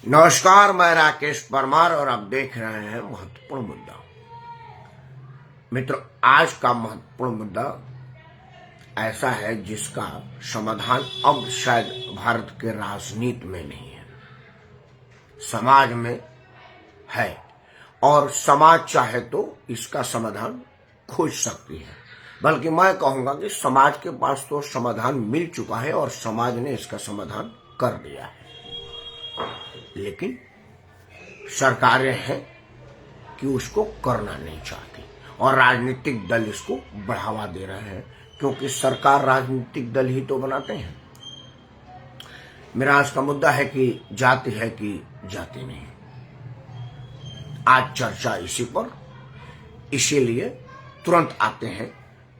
नमस्कार, मैं राकेश परमार और आप देख रहे हैं महत्वपूर्ण मुद्दा। मित्रों, आज का महत्वपूर्ण मुद्दा ऐसा है जिसका समाधान अब शायद भारत के राजनीति में नहीं है, समाज में है। और समाज चाहे तो इसका समाधान खोज सकती है, बल्कि मैं कहूंगा कि समाज के पास तो समाधान मिल चुका है और समाज ने इसका समाधान कर दिया है। लेकिन सरकारें हैं कि उसको करना नहीं चाहती और राजनीतिक दल इसको बढ़ावा दे रहे हैं, क्योंकि सरकार राजनीतिक दल ही तो बनाते हैं। मेरा आज का मुद्दा है कि जाति है कि जाति नहीं। आज चर्चा इसी पर, इसीलिए तुरंत आते हैं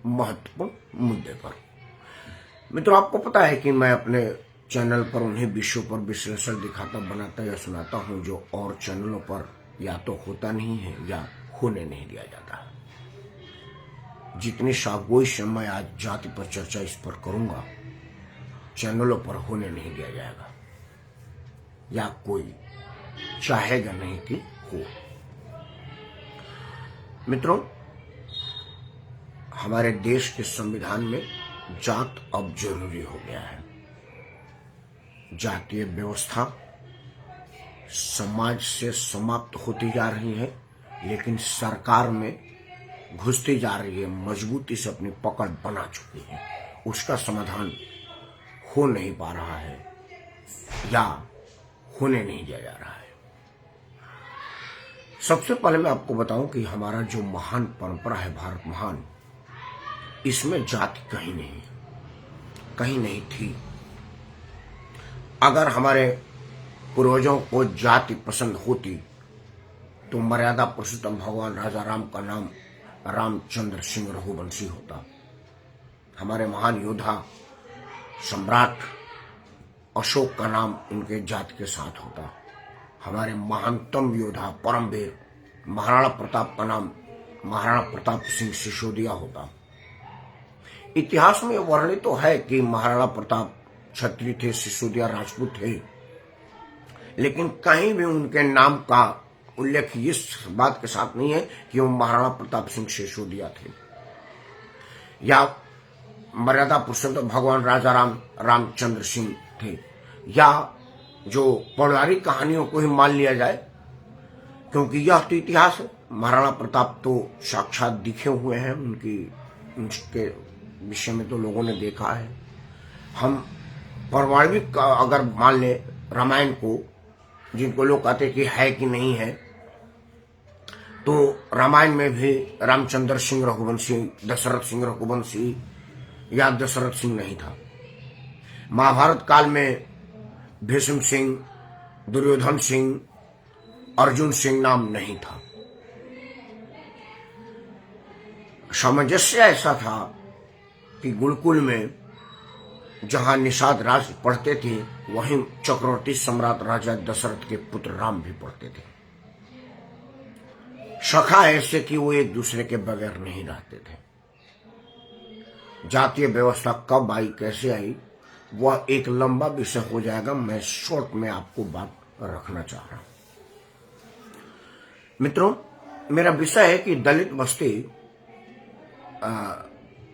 महत्वपूर्ण मुद्दे पर। मित्रों, आपको पता है कि मैं अपने चैनल पर उन्हीं विषयों पर विश्लेषण दिखाता, बनाता या सुनाता हूं जो और चैनलों पर या तो होता नहीं है या होने नहीं दिया जाता। जितनी सागोश मैं आज जाति पर चर्चा इस पर करूंगा, चैनलों पर होने नहीं दिया जाएगा या कोई चाहेगा नहीं कि हो। मित्रों, हमारे देश के संविधान में जात अब जरूरी हो गया है। जातीय व्यवस्था समाज से समाप्त होती जा रही है, लेकिन सरकार में घुसती जा रही है, मजबूती से अपनी पकड़ बना चुकी है। उसका समाधान हो नहीं पा रहा है या होने नहीं दिया जा रहा है। सबसे पहले मैं आपको बताऊं कि हमारा जो महान परंपरा है, भारत महान, इसमें जाति कहीं नहीं थी। अगर हमारे पूर्वजों को जाति पसंद होती तो मर्यादा पुरुषोत्तम भगवान राजा राम का नाम रामचंद्र सिंह रघुवंशी होता। हमारे महान योद्धा सम्राट अशोक का नाम उनके जाति के साथ होता। हमारे महानतम योद्धा परमवीर महाराणा प्रताप का नाम महाराणा प्रताप सिंह सिसोदिया होता। इतिहास में वर्णित तो है कि महाराणा प्रताप क्षत्रिय थे, सिसोदिया राजपूत थे, लेकिन कहीं भी उनके नाम का उल्लेख इस बात के साथ नहीं है कि वो महाराणा प्रताप सिंह सिसोदिया थे या मर्यादा पुरुषोत्तम भगवान राजा रामचंद्र सिंह थे, या जो पौराणिक कहानियों को ही मान लिया जाए, क्योंकि यह तो इतिहास है। महाराणा प्रताप तो साक्षात दिखे हुए हैं, उनके विषय में तो लोगों ने देखा है। हम पौराणिक अगर मान ले रामायण को, जिनको लोग कहते कि है कि नहीं है, तो रामायण में भी रामचंद्र सिंह रघुवंशी, दशरथ सिंह रघुवंशी या दशरथ सिंह नहीं था। महाभारत काल में भीष्म सिंह, दुर्योधन सिंह, अर्जुन सिंह नाम नहीं था। सामंजस्य ऐसा था कि गुरुकुल में जहां निषाद राज पढ़ते थे, वहीं चक्रवर्ती सम्राट राजा दशरथ के पुत्र राम भी पढ़ते थे। सखा ऐसे कि वो एक दूसरे के बगैर नहीं रहते थे। जातीय व्यवस्था कब आई, कैसे आई, वह एक लंबा विषय हो जाएगा। मैं शॉर्ट में आपको बात रखना चाह रहा हूं। मित्रों, मेरा विषय है कि दलित बस्ती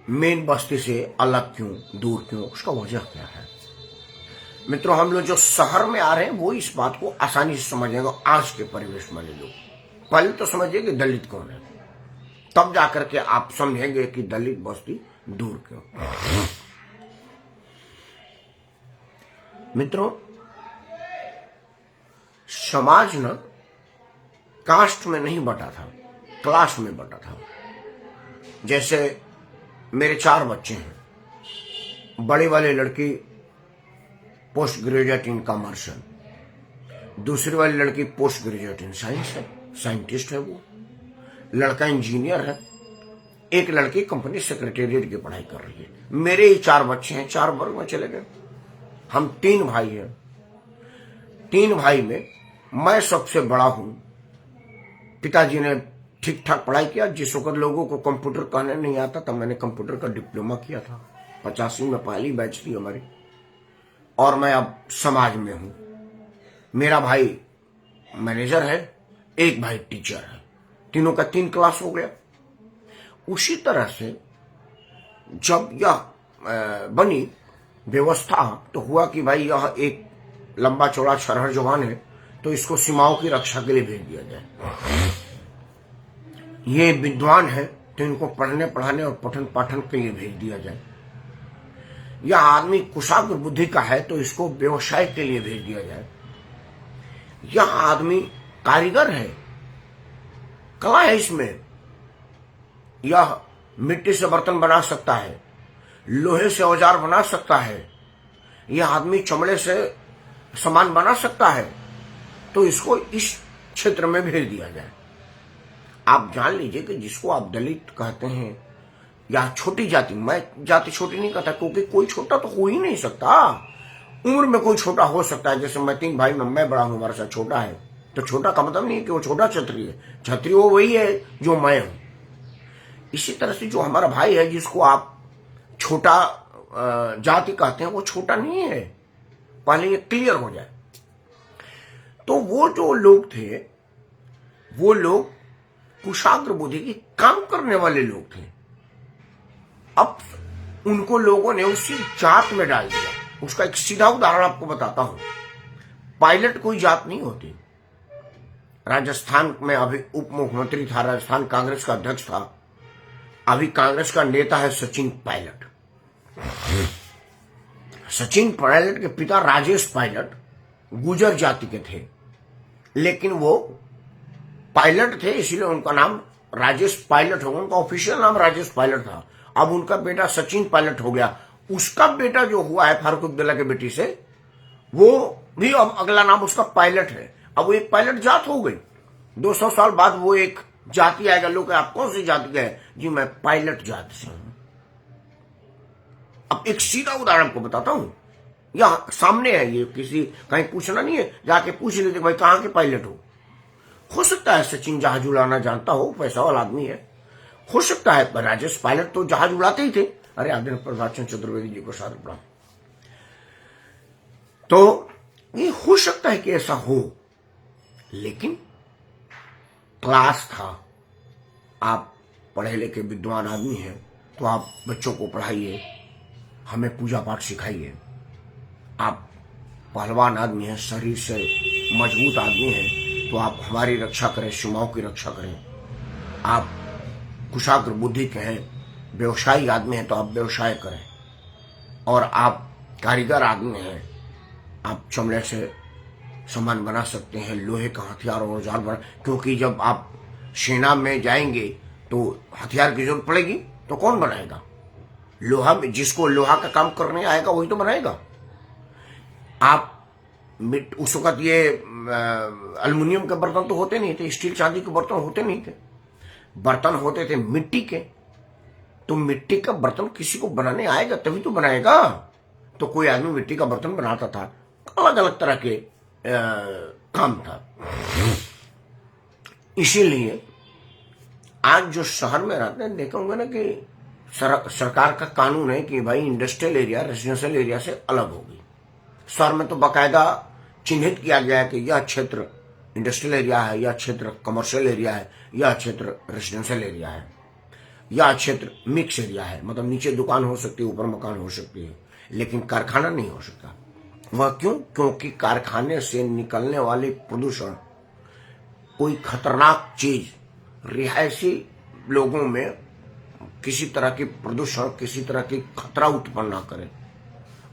मेन बस्ती से अलग क्यों, दूर क्यों, उसका वजह क्या है। मित्रों, हम लोग जो शहर में आ रहे हैं वो इस बात को आसानी से समझेंगे। आज के परिवेश में लोग पहले तो समझिए कि दलित कौन है, तब जाकर के आप समझेंगे कि दलित बस्ती दूर क्यों। मित्रों, समाज न कास्ट में नहीं बटा था, क्लास में बटा था। जैसे मेरे 4 बच्चे हैं। बड़ी वाली लड़की पोस्ट ग्रेजुएट इन कॉमर्स है, दूसरी वाली लड़की पोस्ट ग्रेजुएट इन साइंस है, साइंटिस्ट है वो। लड़का इंजीनियर है, एक लड़की कंपनी सेक्रेटेरिएट की पढ़ाई कर रही है। मेरे ही 4 बच्चे हैं, 4 वर्ग में चले गए। हम 3 भाई हैं। 3 भाई में मैं सबसे बड़ा हूं। पिताजी ने ठीक ठाक पढ़ाई किया। जिस वक्त लोगों को कंप्यूटर कहने नहीं आता था, मैंने कंप्यूटर का डिप्लोमा किया था। 85 में पहली बैच थी हमारी। और मैं अब समाज में हूं। मेरा भाई मैनेजर है, एक भाई टीचर है, तीनों का 3 क्लास हो गया। उसी तरह से जब यह बनी व्यवस्था तो हुआ कि भाई यह एक लंबा चौड़ा छरहर जवान है, तो इसको सीमाओं की रक्षा के लिए भेज दिया जाए। ये विद्वान है तो इनको पढ़ने पढ़ाने और पठन पाठन के लिए भेज दिया जाए। यह आदमी कुशाग्र बुद्धि का है तो इसको व्यवसाय के लिए भेज दिया जाए। यह आदमी कारीगर है, कला है इसमें, यह मिट्टी से बर्तन बना सकता है, लोहे से औजार बना सकता है, यह आदमी चमड़े से सामान बना सकता है, तो इसको इस क्षेत्र में भेज दिया जाए। आप जान लीजिए कि जिसको आप दलित कहते हैं या छोटी जाति, मैं जाति छोटी नहीं कहता क्योंकि कोई छोटा तो हो ही नहीं सकता। उम्र में कोई छोटा हो सकता है, जैसे मैं 3 भाई में मैं बड़ा हूं, हमारे साथ छोटा है, तो छोटा का मतलब नहीं है कि वो छोटा क्षत्रिय है। क्षत्रिय वो वही है जो मैं हूं। इसी तरह से जो हमारा भाई है जिसको आप छोटा जाति कहते हैं, वो छोटा नहीं है, पहले ये क्लियर हो जाए। तो वो जो लोग थे, वो लोग कुशाग्र बुद्धि की काम करने वाले लोग थे। अब उनको लोगों ने उसी जात में डाल दिया। उसका एक सीधा उदाहरण आपको बताता हूं। पायलट कोई जात नहीं होती। राजस्थान में अभी उप मुख्यमंत्री था, राजस्थान कांग्रेस का अध्यक्ष था, अभी कांग्रेस का नेता है सचिन पायलट। सचिन पायलट के पिता राजेश पायलट गुजर जाति के थे, लेकिन वो पायलट थे इसलिए उनका नाम राजेश पायलट हो गया। उनका ऑफिशियल नाम राजेश पायलट था। अब उनका बेटा सचिन पायलट हो गया। उसका बेटा जो हुआ है फारूक अब्दुल्ला के बेटी से, वो भी अब अगला नाम उसका पायलट है। अब वो एक पायलट जात हो गई। 200 साल बाद वो एक जाति आएगा, लोग आप कौन सी जाति के हैं? जी मैं पायलट जाति से हूं। अब एक सीधा उदाहरण आपको बताता हूं, यहां सामने है, ये किसी कहीं पूछना नहीं है, जाके पूछ लेते भाई कहां के पायलट हो सकता है सचिन जहाज उड़ाना जानता हो, पैसा वाला आदमी है, हो सकता है राजेश पायलट तो जहाज उड़ाते ही थे। अरे आदरणीय प्रभात चंद्र चतुर्वेदी जी को सादर प्रणाम। तो ये हो सकता है कि ऐसा हो, लेकिन क्लास था। आप पढ़े लिखे विद्वान आदमी हैं तो आप बच्चों को पढ़ाइए, हमें पूजा पाठ सिखाइए। आप पहलवान आदमी हैं, शरीर से मजबूत आदमी हैं, तो आप हमारी रक्षा करें, सीमाओं की रक्षा करें। आप कुशाग्र बुद्धि के हैं, व्यवसायी आदमी हैं तो आप व्यवसाय करें। और आप कारीगर आदमी हैं, आप चमड़े से सामान बना सकते हैं, लोहे का हथियार और औजार बना, क्योंकि जब आप सेना में जाएंगे तो हथियार की जरूरत पड़ेगी, तो कौन बनाएगा? लोहा में जिसको लोहा का काम करने आएगा वही तो बनाएगा। आप उस वक्त ये अल्युमिनियम के बर्तन तो होते नहीं थे, स्टील चांदी के बर्तन होते नहीं थे, बर्तन होते थे मिट्टी के। तो मिट्टी का बर्तन किसी को बनाने आएगा तभी तो बनाएगा। तो कोई आदमी मिट्टी का बर्तन बनाता था, अलग अलग तरह के काम था। इसीलिए आज जो शहर में रहते हैं देखे होंगे ना कि सरकार का कानून है कि भाई इंडस्ट्रियल एरिया रेजिडेंशियल एरिया से अलग होगी। शहर में तो बाकायदा चिन्हित किया गया है कि यह क्षेत्र इंडस्ट्रियल एरिया है, यह क्षेत्र कमर्शियल एरिया है, यह क्षेत्र रेजिडेंशियल एरिया है, यह क्षेत्र मिक्स एरिया है। मतलब नीचे दुकान हो सकती है, ऊपर मकान हो सकती है, लेकिन कारखाना नहीं हो सकता। वह क्यों? क्योंकि कारखाने से निकलने वाले प्रदूषण कोई खतरनाक चीज रिहायशी लोगों में किसी तरह की प्रदूषण, किसी तरह की खतरा उत्पन्न ना करे।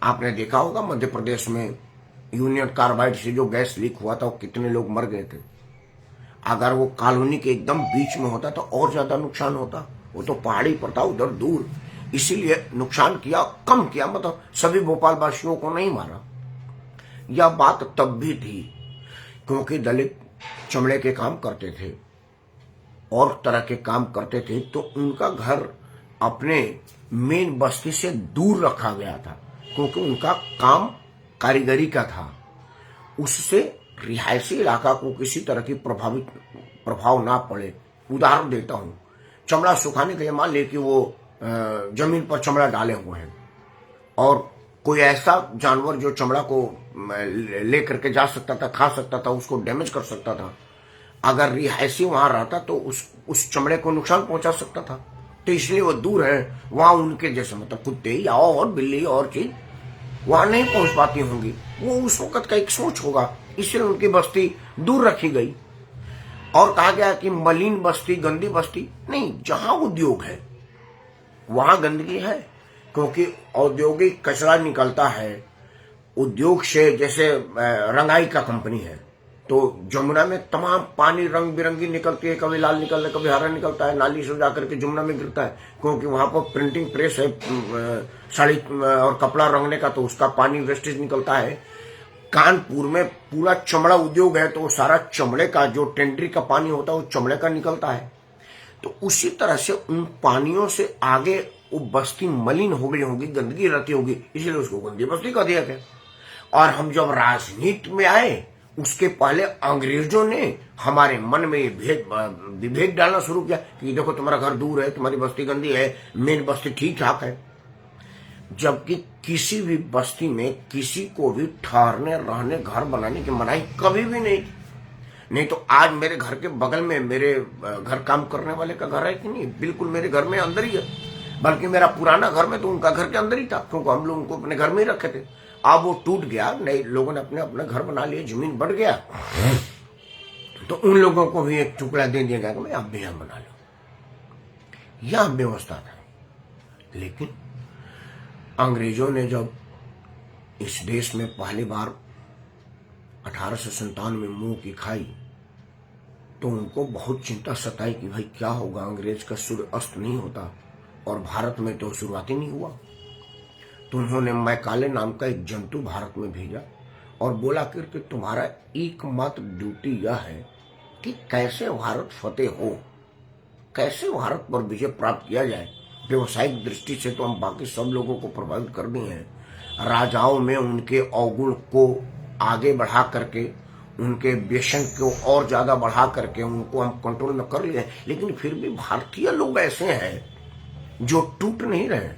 आपने देखा होगा मध्य प्रदेश में यूनियन कार्बाइड से जो गैस लीक हुआ था, वो कितने लोग मर गए थे। अगर वो कॉलोनी के एकदम बीच में होता तो और ज्यादा नुकसान होता। वो तो पहाड़ी पर था, उधर दूर, इसीलिए नुकसान किया, कम किया। मतलब सभी भोपाल वासियों को नहीं मारा। यह बात तब भी थी क्योंकि दलित चमड़े के काम करते थे और तरह के काम करते थे, तो उनका घर अपने मेन बस्ती से दूर रखा गया था क्योंकि उनका काम कारीगरी का था। उससे रिहायशी इलाका को किसी तरह की प्रभाव ना पड़े। उदाहरण देता हूं, चमड़ा सुखाने के लिए मान ले कि वो जमीन पर चमड़ा डाले हुए हैं और कोई ऐसा जानवर जो चमड़ा को ले करके जा सकता था, खा सकता था, उसको डैमेज कर सकता था, अगर रिहायशी वहां रहता तो उस चमड़े को नुकसान पहुंचा सकता था। तो इसलिए वो दूर है। वहां उनके जैसे मतलब कुत्ते या और बिल्ली और चीज वहां नहीं पहुंच पाती होंगी। वो उस वक्त का एक सोच होगा, इसलिए उनकी बस्ती दूर रखी गई। और कहा गया कि मलिन बस्ती, गंदी बस्ती नहीं, जहां उद्योग है वहां गंदगी है, क्योंकि औद्योगिक कचरा निकलता है उद्योग से। जैसे रंगाई का कंपनी है, तो जमुना में तमाम पानी रंग बिरंगी निकलती है, कभी लाल निकलता है, कभी हरा निकलता है, नाली से जाकर के जमुना में गिरता है, क्योंकि वहां पर प्रिंटिंग प्रेस है साड़ी और कपड़ा रंगने का, तो उसका पानी वेस्टेज निकलता है। कानपुर में पूरा चमड़ा उद्योग है, तो सारा चमड़े का जो टेंडरी का पानी होता है वो चमड़े का निकलता है। तो उसी तरह से उन पानियों से आगे वो बस्ती मलिन हो गई होगी, गंदगी रहती होगी, इसलिए उसको गंदी बस्ती कह दिया गया। और हम जब राजनीति में आए, उसके पहले अंग्रेजों ने हमारे मन में विभेद डालना शुरू किया कि देखो तुम्हारा घर दूर है, तुम्हारी बस्ती गंदी है, मेन बस्ती ठीक ठाक है। जबकि किसी भी बस्ती में किसी को भी ठहरने, रहने, घर बनाने की मनाही कभी भी नहीं थी। नहीं तो आज मेरे घर के बगल में मेरे घर काम करने वाले का घर है कि नहीं, बिल्कुल मेरे घर में अंदर ही है। बल्कि मेरा पुराना घर में तो उनका घर के अंदर ही था, क्योंकि हम लोग उनको अपने घर में ही रखे थे। अब वो टूट गया, नए लोगों ने अपने अपना घर बना लिया, जमीन बढ़ गया, तो उन लोगों को भी एक टुकड़ा दे दिया गया कि मैं आप भी यहाँ बना लो। यह व्यवस्था था। लेकिन अंग्रेजों ने जब इस देश में पहली बार 1857 में मुंह की खाई, तो उनको बहुत चिंता सताई कि भाई क्या होगा, अंग्रेज का सूर्य अस्त नहीं होता और भारत में तो शुरुआत ही नहीं हुआ। तो उन्होंने मैकाले नाम का एक जंतु भारत में भेजा और बोला कि तुम्हारा एकमात्र ड्यूटी यह है कि कैसे भारत फतेह हो, कैसे भारत पर विजय प्राप्त किया जाए। व्यवसायिक दृष्टि से तो हम बाकी सब लोगों को प्रभावित कर दिए हैं, राजाओं में उनके अवगुण को आगे बढ़ा करके, उनके व्यसन को और ज्यादा बढ़ा करके उनको हम कंट्रोल में कर लिए, लेकिन फिर भी भारतीय लोग ऐसे हैं जो टूट नहीं रहे।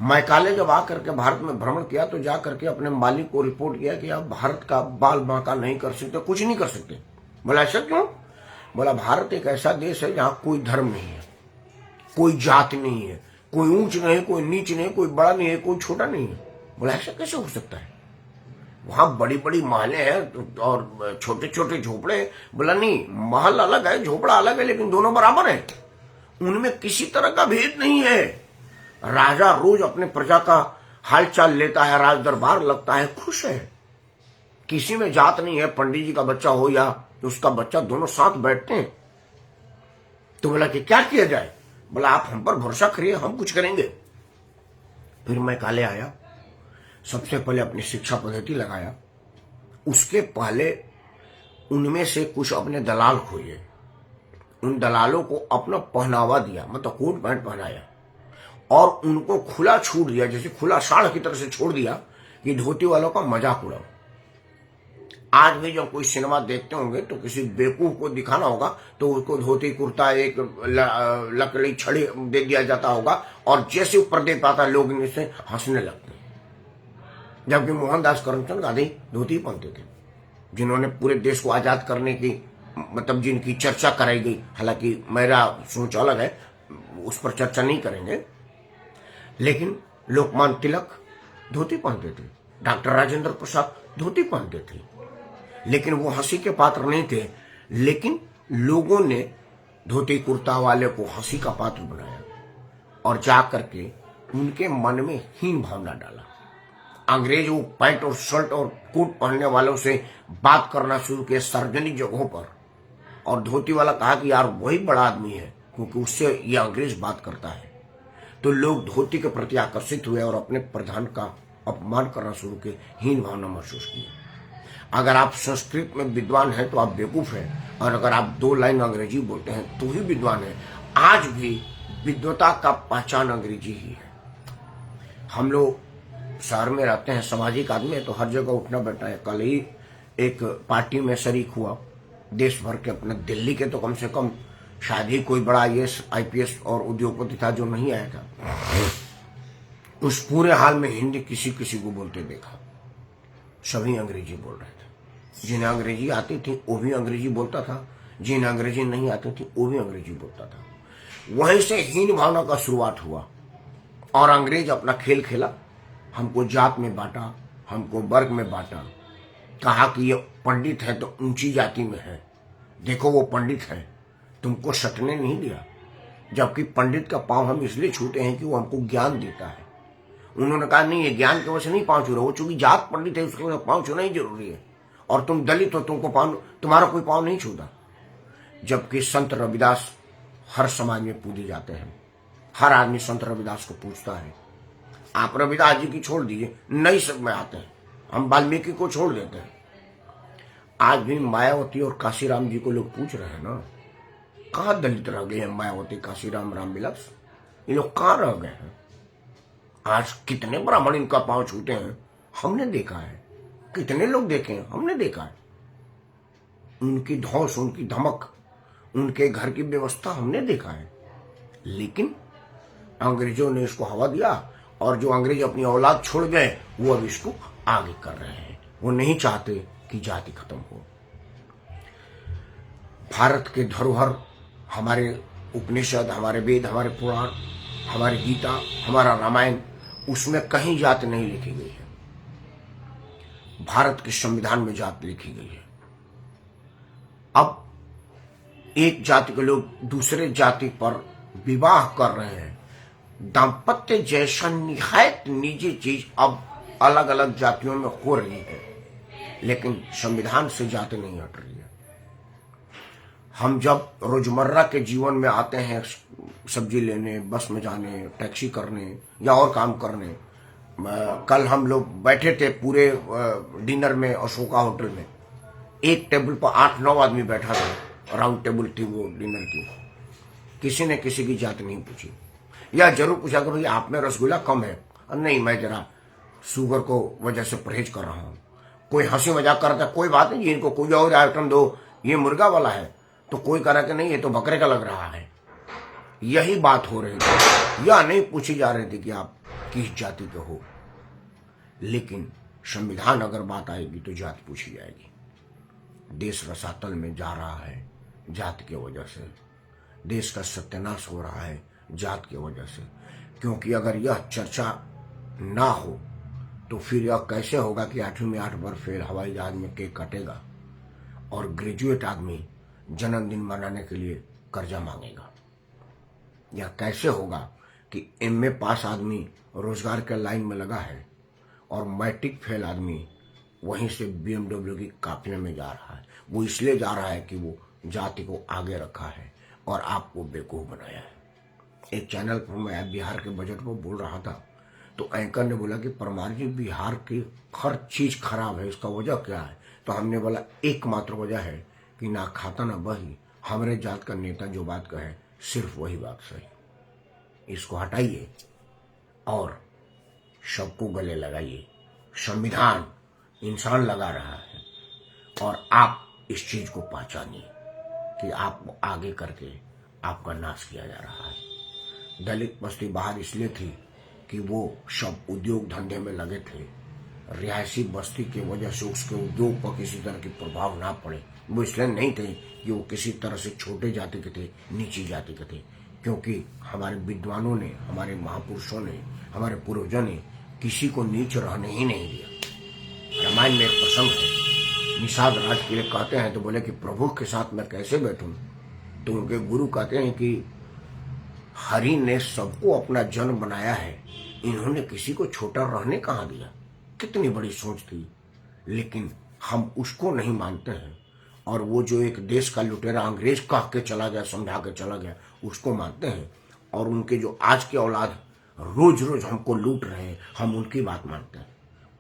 मैकाले जब आकर के भारत में भ्रमण किया तो जाकर के अपने मालिक को रिपोर्ट किया कि आप भारत का बाल बांका नहीं कर सकते, कुछ नहीं कर सकते। बोला ऐसा क्यों? बोला भारत एक ऐसा देश है जहां कोई धर्म नहीं है, कोई जात नहीं है, कोई ऊंच नहीं, कोई नीच नहीं, कोई बड़ा नहीं है, कोई छोटा नहीं है। बोला ऐसा कैसे हो सकता है? वहां बड़ी बड़ी महलें हैं और छोटे छोटे झोपड़े। बोला नहीं, महल अलग है, झोपड़ा अलग है, लेकिन दोनों बराबर है, उनमें किसी तरह का भेद नहीं है। राजा रोज अपने प्रजा का हालचाल लेता है, राज दरबार लगता है, खुश है, किसी में जात नहीं है, पंडित जी का बच्चा हो या उसका बच्चा, दोनों साथ बैठते हैं। तो बोला कि क्या किया जाए? बोला आप हम पर भरोसा करिए, हम कुछ करेंगे। फिर मैकाले आया, सबसे पहले अपनी शिक्षा पद्धति लगाया, उसके पहले उनमें से कुछ अपने दलाल खोजे, उन दलालों को अपना पहनावा दिया, मतलब कोट पैंट पहनाया और उनको खुला छूट दिया, जैसे खुला साड़ की तरह से छोड़ दिया कि धोती वालों का मजाक उड़ाओ। आज भी जब कोई सिनेमा देखते होंगे तो किसी बेवकूफ को दिखाना होगा तो उसको धोती कुर्ता, एक लकड़ी छड़ी दे दिया जाता होगा और जैसे ऊपर दे पाता लोग इनसे हंसने लगते हैं। जबकि मोहनदास करमचंद गांधी धोती पहनते थे, जिन्होंने पूरे देश को आजाद करने की, मतलब जिनकी चर्चा कराई गई। हालांकि मेरा सोच अलग है, उस पर चर्चा नहीं करेंगे, लेकिन लोकमान्य तिलक धोती पहनते थे, डॉक्टर राजेंद्र प्रसाद धोती पहनते थे, लेकिन वो हंसी के पात्र नहीं थे। लेकिन लोगों ने धोती कुर्ता वाले को हंसी का पात्र बनाया और जाकर के उनके मन में हीन भावना डाला। अंग्रेज वो पैंट और शर्ट और कोट पहनने वालों से बात करना शुरू किया सार्वजनिक जगहों पर, और धोती वाला कहा कि यार वही बड़ा आदमी है, क्योंकि उससे ये अंग्रेज बात करता है। तो लोग धोती के प्रति आकर्षित हुए और अपने प्रधान का अपमान करना शुरू किए, हीन भावना महसूस की। अगर आप संस्कृत में विद्वान हैं तो आप बेवकूफ हैं, और अगर आप 2 लाइन अंग्रेजी बोलते हैं तो ही विद्वान हैं। आज भी विद्वता का पहचान अंग्रेजी ही है। हम लोग शहर में रहते हैं, सामाजिक आदमी है, तो हर जगह उठना बैठना है। कल ही एक पार्टी में शरीक हुआ, देश भर के, अपने दिल्ली के तो कम से कम शायद ही कोई बड़ा IAS IPS और उद्योगपति था जो नहीं आया था। उस पूरे हाल में हिंदी किसी किसी को बोलते देखा, सभी अंग्रेजी बोल रहे थे। जिन्हें अंग्रेजी आती थी वो भी अंग्रेजी बोलता था, जिन्हें अंग्रेजी नहीं आती थी वो भी अंग्रेजी बोलता था। वहीं से हीन भावना का शुरुआत हुआ और अंग्रेज अपना खेल खेला। हमको जात में बांटा, हमको वर्ग में बांटा, कहा कि ये पंडित है तो ऊंची जाति में है, देखो वो पंडित है, तुमको सटने नहीं दिया। जबकि पंडित का पांव हम इसलिए छूते हैं कि वो हमको ज्ञान देता है। उन्होंने कहा नहीं, ये ज्ञान की वजह से नहीं पांव छू रहे, वो चूंकि जात पंडित है उसके वजह पांव छूना ही जरूरी है, और तुम दलित हो, तुमको पांव, तुम्हारा कोई पांव नहीं छूता। जबकि संत रविदास हर समाज में पूजे जाते हैं, हर आदमी संत रविदास को पूछता है। आप रविदास जी की छोड़ दीजिए, नई सब में आते हैं, हम वाल्मीकि को छोड़ देते हैं। आज भी मायावती और काशीराम जी को लोग पूछ रहे हैं ना, कहाँ दलित रह गए हैं मायावती, काशीराम, रामविलास, ये लोग कहाँ रह गए हैं? आज कितने ब्राह्मण इनका पांव छूते हैं हमने देखा है, कितने लोग देखे हैं हमने देखा है। उनकी धौस, उनकी धमक, उनके घर की व्यवस्था हमने देखा है। लेकिन अंग्रेजों ने इसको हवा दिया, और जो अंग्रेज अपनी औलाद छोड़ गए वो अब इसको आगे कर रहे हैं। वो नहीं चाहते कि जाति खत्म हो। भारत के धरोहर, हमारे उपनिषद, हमारे वेद, हमारे पुराण, हमारी गीता, हमारा रामायण, उसमें कहीं जात नहीं लिखी गई है। भारत के संविधान में जात लिखी गई है। अब एक जाति के लोग दूसरे जाति पर विवाह कर रहे हैं। दाम्पत्य जैसा निहायत निजी चीज अब अलग अलग जातियों में हो रही है, लेकिन संविधान से जाति नहीं हट रही है। हम जब रोजमर्रा के जीवन में आते हैं, सब्जी लेने, बस में जाने, टैक्सी करने या और काम करने, कल हम लोग बैठे थे पूरे डिनर में अशोका होटल में, एक टेबल पर 8-9 आदमी बैठा था, राउंड टेबल थी वो डिनर की। किसी ने किसी की जात नहीं पूछी, या जरूर पूछा कि भाई आप में रसगुल्ला कम है, और नहीं मैं जरा शुगर को वजह से परहेज कर रहा हूँ। कोई हंसी मजाक कर रहा था, कोई बात नहीं, इनको कोई और आइटम दो, ये मुर्गा वाला है, तो कोई कह रहा कि नहीं ये तो बकरे का लग रहा है। यही बात हो रही थी, या नहीं पूछी जा रही थी कि आप किस जाति के हो। लेकिन संविधान अगर बात आएगी तो जात पूछी जाएगी। देश रसातल में जा रहा है जात की वजह से, देश का सत्यानाश हो रहा है जात की वजह से। क्योंकि अगर यह चर्चा ना हो तो फिर यह कैसे होगा कि 8वीं में 8 बार फेल, हवाई जहाज में केक कटेगा और ग्रेजुएट आदमी जन्मदिन मनाने के लिए कर्जा मांगेगा। यह कैसे होगा कि एमए पास आदमी रोजगार के लाइन में लगा है और मैट्रिक फेल आदमी वहीं से BMW की काफिले में जा रहा है। वो इसलिए जा रहा है कि वो जाति को आगे रखा है और आपको बेवकूफ बनाया है। एक चैनल पर मैं बिहार के बजट पर बोल रहा था, तो एंकर ने बोला कि परमार जी बिहार की हर चीज खराब है, इसका वजह क्या है? तो हमने बोला एकमात्र वजह है कि ना खाता ना बही, हमारे जात का नेता जो बात कहे सिर्फ वही बात सही। इसको हटाइए और सबको गले लगाइए। संविधान इंसान लगा रहा है और आप इस चीज को पहचानिए कि आपको आगे करके आपका नाश किया जा रहा है। दलित बस्ती बाहर इसलिए थी कि वो सब उद्योग धंधे में लगे थे। रिहायशी बस्ती की वजह से उसके उद्योग पर किसी तरह की प्रभाव ना पड़े, वो इसलिए नहीं थे कि वो किसी तरह से छोटे जाति के थे, नीची जाति के थे। क्योंकि हमारे विद्वानों ने, हमारे महापुरुषों ने, हमारे पूर्वजों ने किसी को नीच रहने ही नहीं दिया। रामायण में एक प्रसंग है, निषाद राज के लिए कहते हैं तो बोले कि प्रभु के साथ मैं कैसे बैठूं? तो उनके गुरु कहते हैं कि हरि ने सबको अपना जन बनाया है, इन्होंने किसी को छोटा रहने कहाँ दिया। कितनी बड़ी सोच थी, लेकिन हम उसको नहीं मानते हैं। और वो जो एक देश का लुटेरा अंग्रेज कह के चला गया, समझा के चला गया, उसको मानते हैं। और उनके जो आज के औलाद रोज रोज हमको लूट रहे हैं, हम उनकी बात मानते हैं।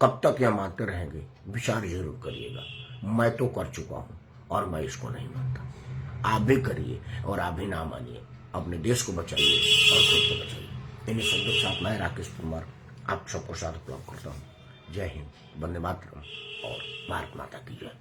कब तक यह मानते रहेंगे? विचार जरूर करिएगा। मैं तो कर चुका हूं और मैं इसको नहीं मानता। आप भी करिए और आप भी ना मानिए। अपने देश को बचाइए और खुद को बचाइए। इन्हीं शब्दों के साथ मैं राकेश कुमार आप सबको साथ उपलब्ध करता हूँ। जय हिंद, वंदे मातरम और भारत माता की जय।